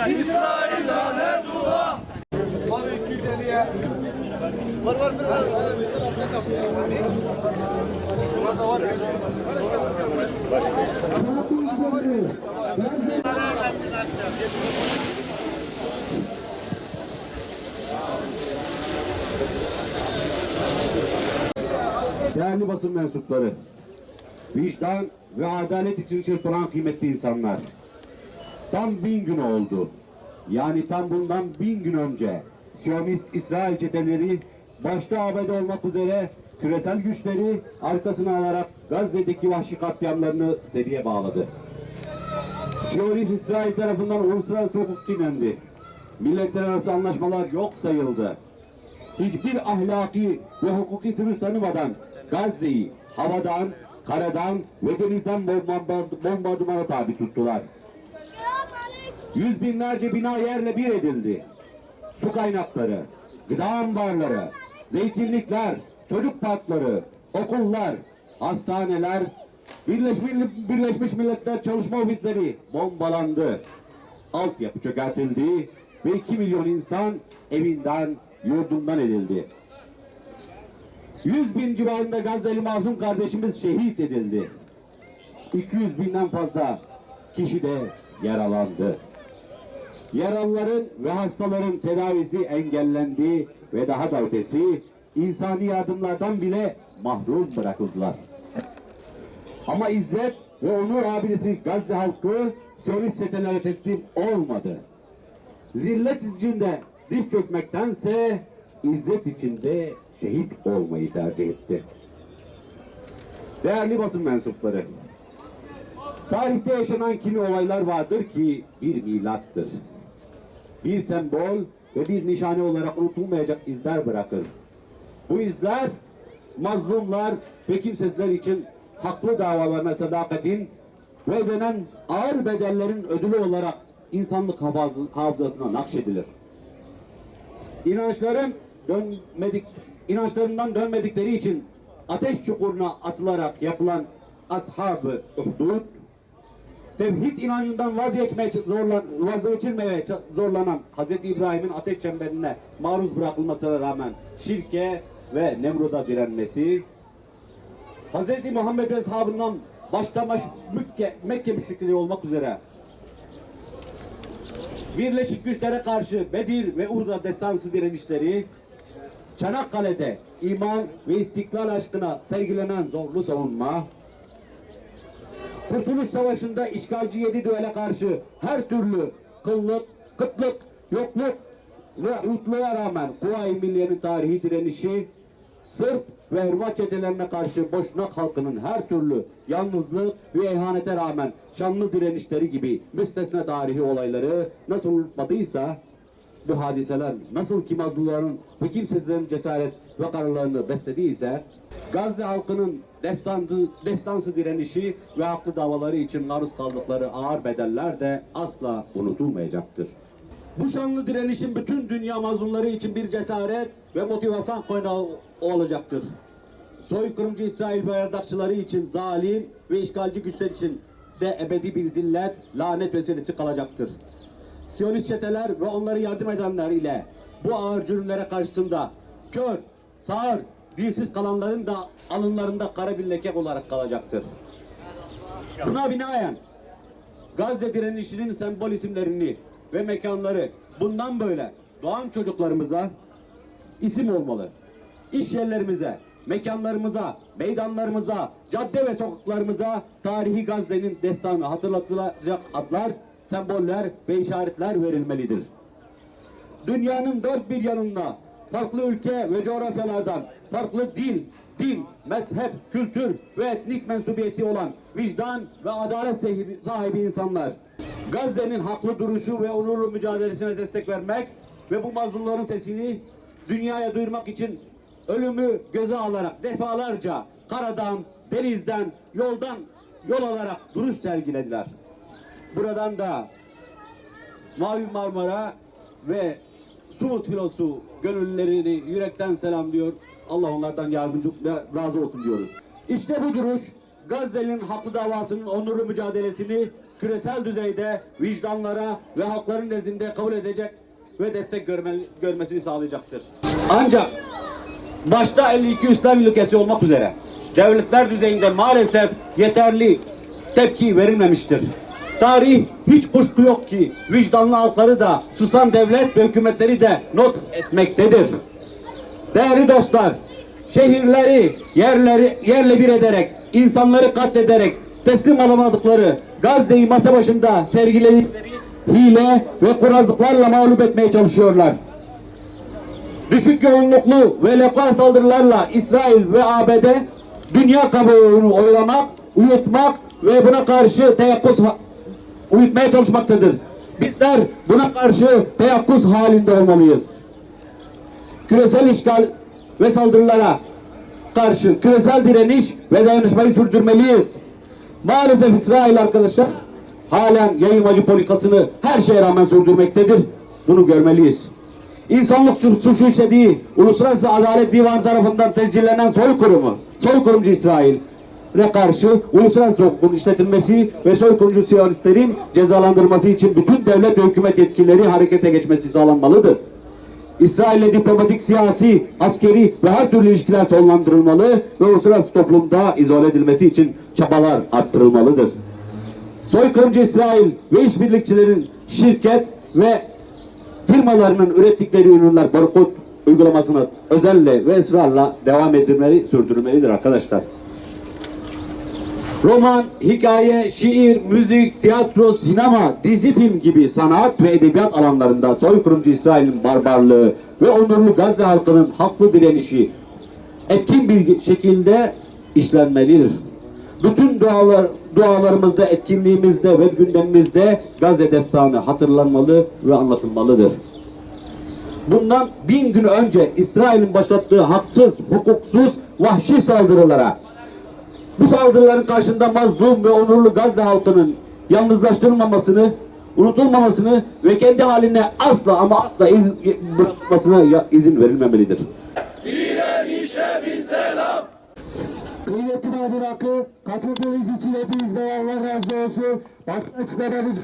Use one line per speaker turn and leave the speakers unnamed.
İsrail lanetullah.
Değerli basın mensupları, vicdan ve adalet için çırpınan kıymetli insanlar, tam 1000 gün oldu. Yani tam bundan 1000 gün önce Siyonist İsrail çeteleri başta ABD olmak üzere küresel güçleri arkasına alarak Gazze'deki vahşi katliamlarını seriye bağladı. Siyonist İsrail tarafından uluslararası hukuk çiğnendi. Milletler arası anlaşmalar yok sayıldı. Hiçbir ahlaki ve hukuki sınır tanımadan Gazze'yi havadan, karadan ve denizden bombardımana tabi tuttular. Yüz binlerce bina yerle bir edildi. Su kaynakları, gıda ambarları, zeytinlikler, çocuk parkları, okullar, hastaneler, Birleşmiş Milletler çalışma ofisleri bombalandı. Altyapı çökertildi ve 2 milyon insan evinden, yurdundan edildi. 100 bin civarında Gazze'li mazlum kardeşimiz şehit edildi. 200 binden fazla kişi de yaralandı. Yaralıların ve hastaların tedavisi engellendi ve daha da ötesi insani yardımlardan bile mahrum bırakıldılar. Ama İzzet ve onur abidesi Gazze halkı Siyonist çetelere teslim olmadı. Zillet içinde diz çökmektense İzzet içinde şehit olmayı tercih etti. Değerli basın mensupları, tarihte yaşanan kimi olaylar vardır ki bir milattır. Bir sembol ve bir nişane olarak unutulmayacak izler bırakır. Bu izler mazlumlar ve kimsesizler için haklı davalarına sadakatin ve ödenen ağır bedellerin ödülü olarak insanlık hafızasına nakşedilir. İnançlarından dönmedikleri için ateş çukuruna atılarak yapılan Ashab-ı Uhdud, tevhid inancından vazgeçilmeye zorlanan Hz. İbrahim'in ateş çemberine maruz bırakılmasına rağmen şirke ve Nemrud'a direnmesi, Hz. Muhammed ve ashabından başta Mekke müşrikleri olmak üzere Birleşik güçlere karşı Bedir ve Uhud'da destansı direnişleri, Çanakkale'de iman ve istiklal aşkına sergilenen zorlu savunma, Kurtuluş Savaşı'nda işgalci 7 düvele karşı her türlü kıtlık, yokluk ve hutluğa rağmen Kuvayi Milliye'nin tarihi direnişi, Sırp ve Hırvat çetelerine karşı Boşnak halkının her türlü yalnızlık ve ihanete rağmen şanlı direnişleri gibi müstesna tarihi olayları nasıl unutmadıysa, bu hadiseler nasıl ki mazlumların ve kimsesizlerin cesaret ve kararlarını beslediyse, Gazze halkının destansı direnişi ve haklı davaları için maruz kaldıkları ağır bedeller de asla unutulmayacaktır. Bu şanlı direnişin bütün dünya mazlumları için bir cesaret ve motivasyon kaynağı olacaktır. Soykırımcı İsrail bayrakçıları için, zalim ve işgalci güçler için de ebedi bir zillet, lanet vesilesi kalacaktır. Siyonist çeteler ve onları yardım edenler ile bu ağır cürümlere karşısında kör, sağır, dilsiz kalanların da alınlarında kara bir leke olarak kalacaktır. Buna binaen Gazze direnişinin sembol isimlerini ve mekanları bundan böyle doğan çocuklarımıza isim olmalı. İş yerlerimize, mekanlarımıza, meydanlarımıza, cadde ve sokaklarımıza tarihi Gazze'nin destanı hatırlatılacak adlar, semboller ve işaretler verilmelidir. Dünyanın dört bir yanında farklı ülke ve coğrafyalardan farklı dil, din, mezhep, kültür ve etnik mensubiyeti olan vicdan ve adalet sahibi insanlar Gazze'nin haklı duruşu ve onurlu mücadelesine destek vermek ve bu mazlumların sesini dünyaya duyurmak için ölümü göze alarak defalarca karadan, denizden, yol alarak duruş sergilediler. Buradan da Mavi Marmara ve Sumut filosu gönüllülerini yürekten selamlıyor. Allah onlardan yardımcı razı olsun diyoruz. İşte bu duruş Gazze'nin haklı davasının onurlu mücadelesini küresel düzeyde vicdanlara ve halkların nezdinde kabul edecek ve destek görmesini sağlayacaktır. Ancak başta 52 İslam ülkesi olmak üzere devletler düzeyinde maalesef yeterli tepki verilmemiştir. Tarih hiç kuşku yok ki vicdanlı halkları da susan devlet ve hükümetleri de not etmektedir. Değerli dostlar, şehirleri yerle bir ederek, insanları katlederek teslim alamadıkları Gazze'yi masa başında sergiledikleri hile ve kurazlıklarla mağlup etmeye çalışıyorlar. Düşük yoğunluklu ve lokal saldırılarla İsrail ve ABD dünya kamuoyunu oylamak, uyutmak ve buna karşı teyakkuz uyutmaya çalışmaktadır. Bizler buna karşı teyakkuz halinde olmalıyız. Küresel işgal ve saldırılara karşı küresel direniş ve dayanışmayı sürdürmeliyiz. Maalesef İsrail arkadaşlar halen yayılmacı politikasını her şeye rağmen sürdürmektedir. Bunu görmeliyiz. İnsanlık suçu işlediği Uluslararası Adalet Divanı tarafından tescillenen soykırımcı İsrail'e karşı uluslararası hukukun işletilmesi ve soykırımcı siyonistlerin cezalandırılması için bütün devlet ve hükümet yetkilileri harekete geçmesi sağlanmalıdır. İsrail'le diplomatik, siyasi, askeri ve her türlü ilişkiler sonlandırılmalı ve uluslararası toplumda izole edilmesi için çabalar arttırılmalıdır. Soykırımcı İsrail ve işbirlikçilerin şirket ve firmalarının ürettikleri ürünler boykot uygulamasına özelle ve ısrarla devam edilmeli, sürdürülmelidir arkadaşlar. Roman, hikaye, şiir, müzik, tiyatro, sinema, dizi film gibi sanat ve edebiyat alanlarında soykırımcı İsrail'in barbarlığı ve onurlu Gazze halkının haklı direnişi etkin bir şekilde işlenmelidir. Bütün dualarımızda, etkinliğimizde ve gündemimizde Gazze destanı hatırlanmalı ve anlatılmalıdır. Bundan 1000 gün önce İsrail'in başlattığı haksız, hukuksuz, vahşi saldırılara, bu saldırıların karşısında mazlum ve onurlu Gazze halkının yalnızlaştırılmamasını, unutulmamasını ve kendi haline asla ama asla bırakmasına izin verilmemelidir.
Direnişe bir selam.
Kıymetli Nadir Hakkı, katıldığınız için hepinizden Allah razı olsun. Basın açıklamamız